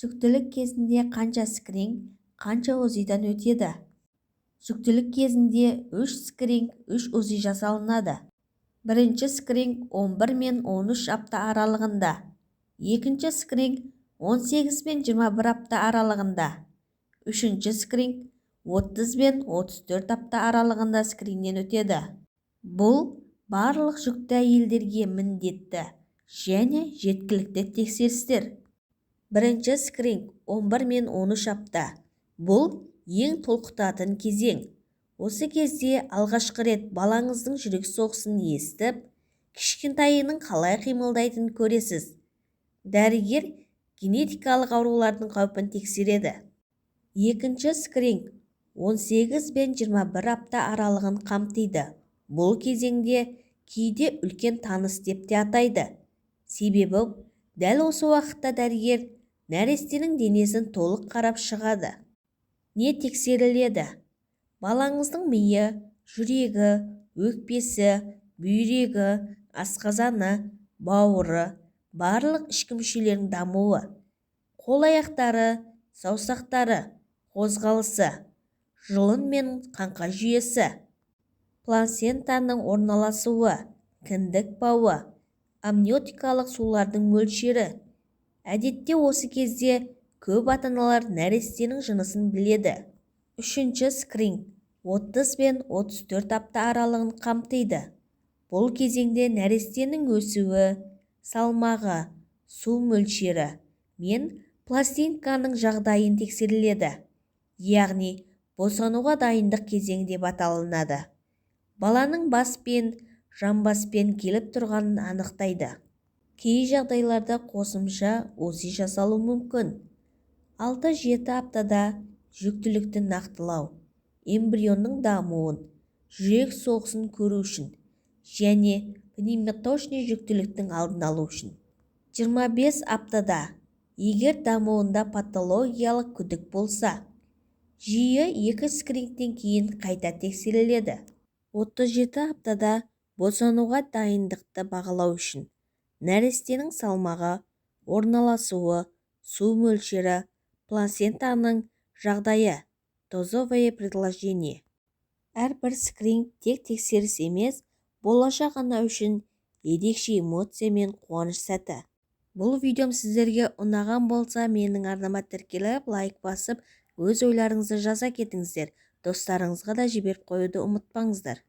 Жүктілік кезінде қанша скрининг, қанша УЗИдан өтеді? Жүктілік кезінде 3 скрининг, 3 УЗИ жасалынады. Бірінші скрининг 11 мен 13 апта аралығында. Екінші скрининг 18 мен 21 апта аралығында. Үшінші скрининг 30 мен 34 апта аралығында скринингнен өтеді. Бұл барлық жүкті әйелдерге міндетті және жеткілікті тексерістер. Бірінші скрининг 11 мен 13 апта. Бұл ең толқытатын кезең. Осы кезде алғашқы рет балаңыздың жүрек соғысын естіп, кішкентайының қалай қимылдайтынын көресіз. Дәрігер генетикалық аурулардың қаупін тексереді. Екінші скрининг 18 бен 21 апта аралығын қамтиды. Бұл кезеңде кейде үлкен таныс деп те атайды. Себебі дәл осы уақытта дәрігер нәрестенің денесін толық қарап шығады. Не тексеріледі? Балаңыздың миы, жүрегі, өкпесі, бүйрегі, асқазаны, бауыры, барлық ішкі мүшелерінің дамуы, қол-аяқтары, саусақтары, қозғалысы, жұлын мен қаңқа жүйесі, плацентаның орналасуы, кіндік бауы, амниотикалық сулардың мөлшері. Әдетте осы кезде көп ата-аналар нәрестенің жынысын біледі. Үшінші скрининг 30 бен 34 апта аралығын қамтиды. Бұл кезеңде нәрестенің өсуі, салмағы, су мөлшері мен пластинканың жағдайын тексеріледі. Яғни босануға дайындық кезеңі деп аталынады. Баланың баспен, жамбаспен келіп тұрғанын анықтайды. Кей жағдайларда қосымша УЗИ жасалу мүмкін. 6-7 аптада жүктілікті нақтылау, эмбрионның дамуын, жүрек соғысын көру үшін және пневмоточный жүктіліктің алдын алу үшін. 25 аптада, егер дамуында патологиялық күдік болса, жиі 2 скринингтен кейін қайта тексеріледі. 37 аптада босануға дайындықты бағалау үшін нәрестенің салмағы, орналасуы, су мөлшері, плацентаның жағдайы, тазовое предложение. Әрбір скрининг тек тексеріс емес, болашақ ана үшін ерекше эмоция мен қуаныш сәті. Бұл видеом сіздерге ұнаған болса, менің арнама тіркеліп, лайк басып, өз ойларыңызды жаза кетіңіздер. Достарыңызға да жіберіп қоюды ұмытпаңыздар.